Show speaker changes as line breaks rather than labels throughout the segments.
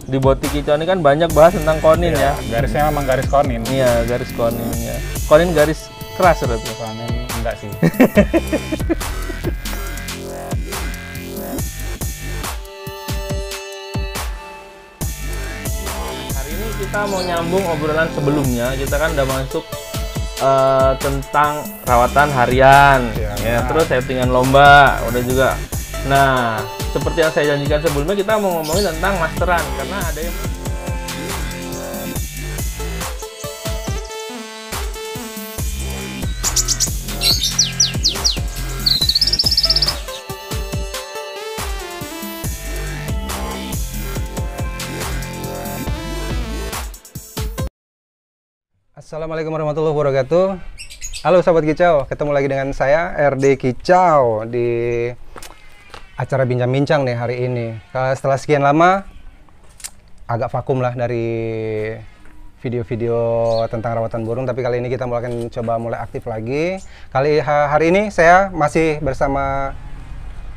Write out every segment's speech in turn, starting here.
di Botik Kicau ini kan banyak bahas tentang konin ya.
Garisnya memang garis konin.
Iya, garis konin ya. Konin garis keras berarti.
Konin enggak sih.
Hari ini kita mau nyambung obrolan sebelumnya. Kita kan udah masuk tentang rawatan harian, ya, terus settingan lomba, udah juga. Nah, seperti yang saya janjikan sebelumnya, kita mau ngomongin tentang masteran karena ada yang
Assalamualaikum warahmatullahi wabarakatuh. Halo Sobat Kicau, ketemu lagi dengan saya RD Kicau di acara bincang-bincang nih hari ini. Setelah sekian lama agak vakum lah dari video-video tentang rawatan burung, tapi kali ini kita akan coba mulai aktif lagi. Hari ini saya masih bersama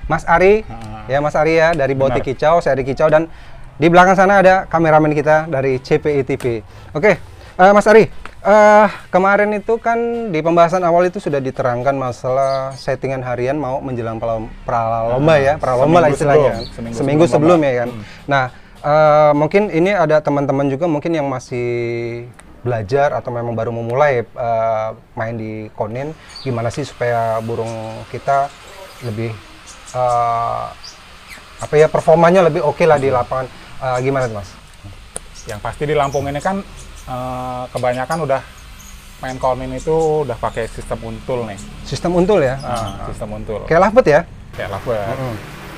Mas Ari, ya Mas Ari ya dari Botik Kicau, saya RD Kicau, dan di belakang sana ada kameramen kita dari CPI TV. Oke, Mas Ari. Kemarin itu kan di pembahasan awal itu sudah diterangkan masalah settingan harian mau menjelang pralomba ya, pralomba lah istilahnya. Seminggu sebelum ya kan. Nah, mungkin ini ada teman-teman juga mungkin yang masih belajar atau memang baru memulai main di konin. Gimana sih supaya burung kita lebih performanya lebih oke lah di lapangan. Gimana Mas?
Yang pasti di Lampung ini kan kebanyakan udah main konin itu udah pakai sistem untul nih.
Sistem untul ya?
Sistem untul.
Kayak lovebird ya?
Kayak lovebird.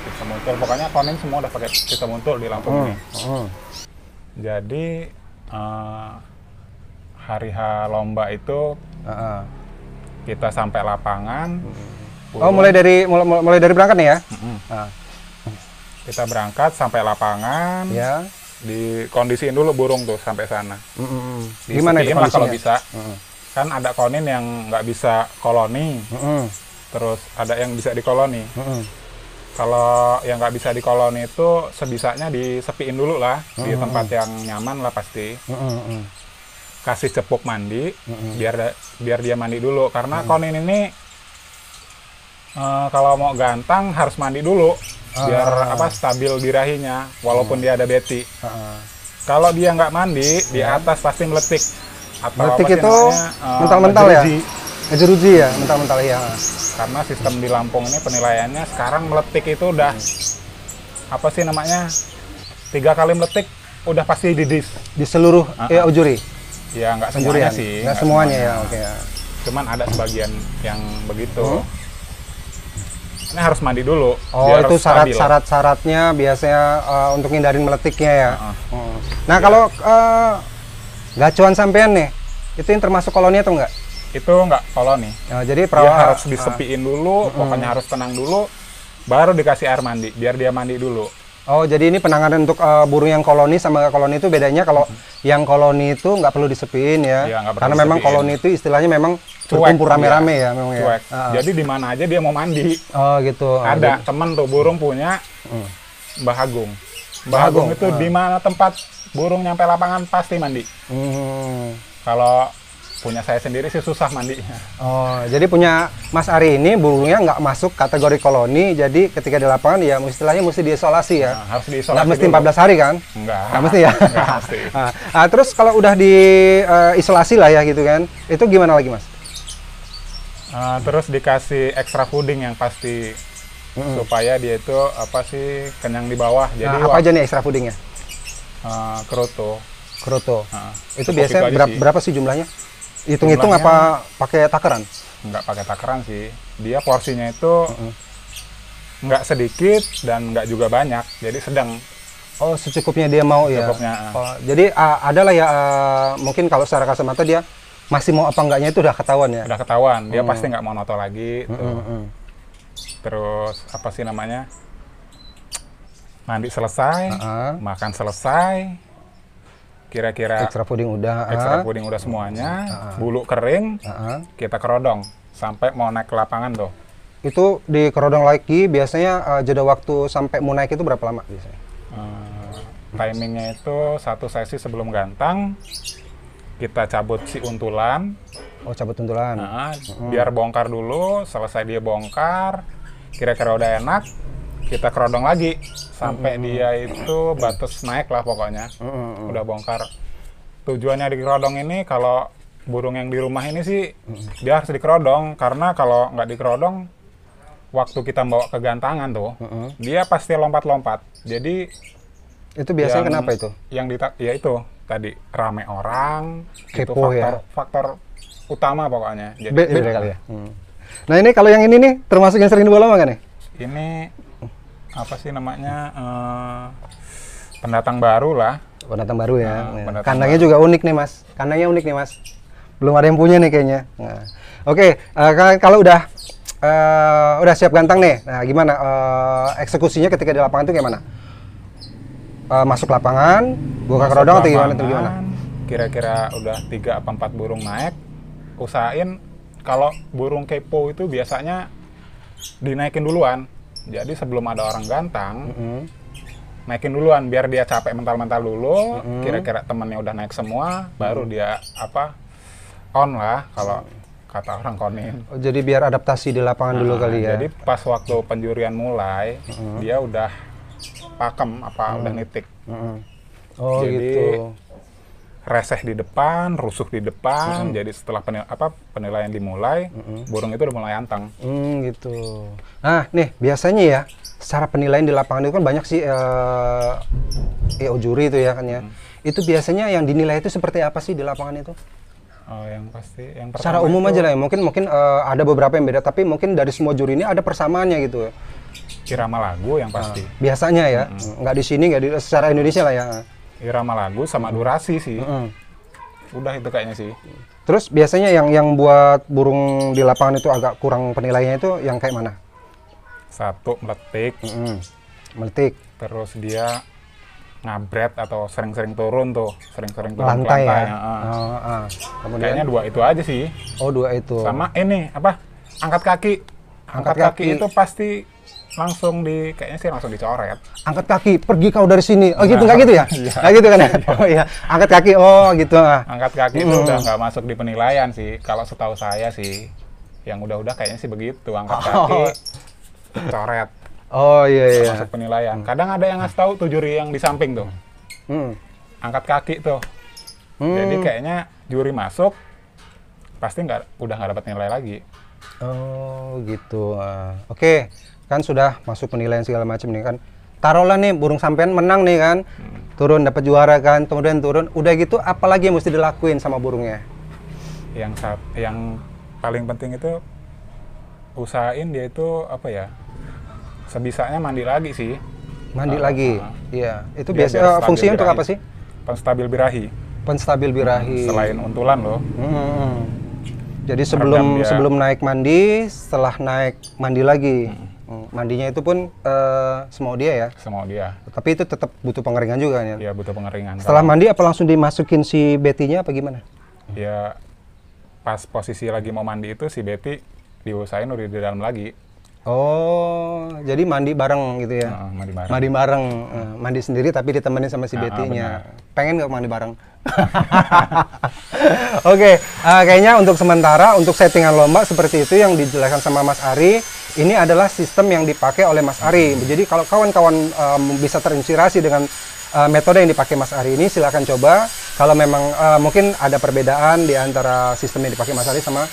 Sistem untul. Pokoknya konin semua udah pakai sistem untul di Lampung ini. Jadi hari H lomba itu kita sampai lapangan.
Oh, mulai dari berangkat nih ya?
Kita berangkat sampai lapangan.
Ya.
Dikondisiin dulu burung tuh sampai sana.
Gimana itu
lah kalau bisa. Kan ada konin yang nggak bisa koloni, terus ada yang bisa dikoloni. Kalau yang nggak bisa dikoloni itu sebisanya disepiin dulu lah di tempat yang nyaman lah pasti. Kasih cepuk mandi, biar dia mandi dulu. Karena konin ini kalau mau gantang harus mandi dulu. Biar stabil birahinya walaupun dia ada beti. Kalau dia nggak mandi di atas pasti meletik. Atau
meletik itu mental-mental ya? Ngejeruji ya, mental-mental ya.
Karena sistem di Lampung ini penilaiannya sekarang meletik itu udah 3 kali meletik udah pasti didis
di seluruh ujuri.
Ya nggak semuanya sih.
Nggak semuanya ya, oke.
Cuman ada sebagian yang begitu. Ini harus mandi dulu.
Oh, itu syarat-syaratnya biasanya untuk hindarin meletiknya ya. Nah, kalau gacuan sampean nih, itu yang termasuk koloni atau enggak?
Itu enggak koloni.
Jadi
dia harus disepiin dulu, pokoknya harus tenang dulu, baru dikasih air mandi, biar dia mandi dulu.
Oh, jadi ini penanganan untuk burung yang koloni sama koloni itu bedanya kalau yang koloni itu nggak perlu disepiin ya. Karena memang koloni itu istilahnya memang berkumpul rame-rame ya memang
cuek. Ya. Jadi di mana aja dia mau mandi.
Oh, gitu.
Ada temen tuh burung punya Mbah Agung. Mbah Agung itu di mana tempat burung nyampe lapangan pasti mandi. Kalau punya saya sendiri sih susah mandinya. Oh,
jadi punya Mas Ari ini burungnya nggak masuk kategori koloni, jadi ketika di lapangan ya istilahnya mesti diisolasi ya.
Nah, harus diisolasi.
Nggak mesti 14 hari kan?
Nggak
mesti ya?
Nggak mesti.
Terus kalau udah diisolasi lah ya gitu kan, itu gimana lagi Mas?
Terus dikasih extra fooding yang pasti supaya dia itu kenyang di bawah. Jadi
apa aja nih extra foodingnya?
Kroto.
Itu biasanya berapa sih jumlahnya? Hitung-hitung apa pakai takaran?
Nggak pakai takaran sih. Dia porsinya itu nggak sedikit dan nggak juga banyak. Jadi sedang.
Oh, secukupnya dia mau ya?
Secukupnya.
Jadi adalah ya mungkin kalau secara kasat mata dia masih mau apa enggaknya itu udah ketahuan ya?
Udah ketahuan. Dia pasti nggak mau noto lagi. Terus mandi selesai, makan selesai. Kira-kira
extra fooding udah
semuanya, bulu kering, kita kerodong sampai mau naik ke lapangan tuh.
Itu di kerodong lagi biasanya jeda waktu sampai mau naik itu berapa lama biasanya?
Timingnya itu 1 sesi sebelum gantang, kita cabut si untulan.
Oh, cabut untulan.
Nah, biar bongkar dulu, selesai dia bongkar, kira-kira udah enak, kita kerodong lagi sampai dia itu batas naik lah pokoknya. Udah bongkar. Tujuannya di kerodong ini, kalau burung yang di rumah ini sih dia harus dikerodong, karena kalau nggak dikerodong, waktu kita bawa ke gantangan tuh, dia pasti lompat-lompat. Jadi
itu biasanya kenapa itu?
Ya itu tadi rame orang,
Kepo,
itu
ya?
faktor utama pokoknya. Jadi
Beda kali ya. Nah ini kalau yang ini nih termasuk yang sering dibawa nggak nih?
ini apa sih namanya, pendatang baru lah.
Pendatang baru ya.
pendatang
Kandangnya juga unik nih mas. Kandangnya unik nih mas. Belum ada yang punya nih kayaknya. Nah. Oke, kalau udah siap gantang nih. Nah gimana eksekusinya ketika di lapangan itu gimana? Masuk lapangan, buka kerodong atau gimana?
Kira-kira udah 3 apa 4 burung naik, usahain kalau burung kepo itu biasanya dinaikin duluan. Jadi sebelum ada orang gantang, naikin duluan biar dia capek mental-mental dulu. Kira-kira temennya udah naik semua, baru dia on lah kalau kata orang konin.
Oh, jadi biar adaptasi di lapangan dulu kali ya.
Jadi pas waktu penjurian mulai, dia udah pakem udah nitik.
Oh
jadi,
gitu.
Reseh di depan, rusuh di depan. Jadi setelah penilaian dimulai, burung itu udah mulai anteng.
Gitu. Nah, nih biasanya ya, secara penilaian di lapangan itu kan banyak sih juri itu ya kan ya. Itu biasanya yang dinilai itu seperti apa sih di lapangan itu?
Oh, yang pasti yang pertama
secara umum aja lah ya. Mungkin ada beberapa yang beda, tapi mungkin dari semua juri ini ada persamaannya gitu.
Irama lagu yang pasti.
Biasanya ya, nggak di sini, nggak di secara Indonesia lah ya.
Irama lagu sama durasi sih. Udah itu kayaknya sih.
Terus biasanya yang buat burung di lapangan itu agak kurang penilaiannya itu yang kayak mana?
1, meletik.
Meletik.
Terus dia ngabret atau sering-sering turun tuh, sering-sering turun
lantai
ke lantai.
ya. Kemudian
Kayaknya 2 itu aja sih.
Oh 2 itu.
Sama ini angkat kaki. Angkat kaki itu pasti langsung kayaknya sih langsung dicoret.
Angkat kaki, pergi kau dari sini. Oh gitu, nggak gitu ya?
Iya.
Nggak gitu kan ya? Oh iya, angkat kaki, oh gitu.
Angkat kaki itu udah nggak masuk di penilaian sih. Kalau setahu saya sih, yang udah kayaknya sih begitu. Angkat kaki, coret.
Oh iya.
Masuk penilaian. Kadang ada yang ngasih tahu tuh juri yang di samping tuh. Angkat kaki tuh. Jadi kayaknya juri masuk, pasti udah nggak dapat nilai lagi.
Oh gitu. Oke, kan sudah masuk penilaian segala macam nih kan. Taruhlah nih burung sampean menang nih kan, turun dapat juara kan, kemudian turun. Udah gitu, apalagi yang mesti dilakuin sama burungnya?
Yang paling penting itu usahain dia itu sebisanya mandi lagi sih.
Mandi lagi. Iya. Itu
Biar
biasanya fungsinya untuk
birahi.
apa sih?
Penstabil birahi.
Penstabil birahi.
Selain untulan loh.
Jadi sebelum naik mandi, setelah naik mandi lagi. Mandinya itu pun semau dia ya.
Semau dia.
Tapi itu tetap butuh pengeringan juga ya.
Iya, butuh pengeringan.
Setelah mandi apa langsung dimasukin si Betty-nya apa gimana?
Ya pas posisi lagi mau mandi itu si Betty diusahain udah di dalam lagi.
Oh, jadi mandi bareng gitu ya?
Mandi bareng.
Mandi bareng, mandi sendiri tapi ditemenin sama si Betty-nya. Pengen nggak mandi bareng? Oke, kayaknya untuk sementara untuk settingan lomba seperti itu yang dijelaskan sama Mas Ari. Ini adalah sistem yang dipakai oleh Mas Ari. Jadi kalau kawan-kawan bisa terinspirasi dengan metode yang dipakai Mas Ari ini, silakan coba. Kalau memang mungkin ada perbedaan di antara sistem yang dipakai Mas Ari sama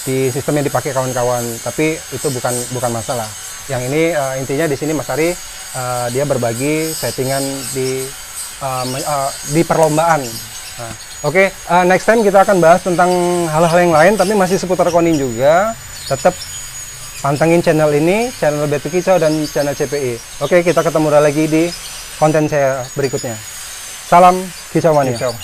di sistem yang dipakai kawan-kawan, tapi itu bukan masalah. Yang ini intinya di sini Mas Ari dia berbagi settingan di perlombaan. Oke, next time kita akan bahas tentang hal-hal yang lain, tapi masih seputar konin juga. Tetap pantengin channel ini, channel Betty Kicau dan channel CPI. Oke, kita ketemu lagi di konten saya berikutnya. Salam Kicau Mania.
Kicau.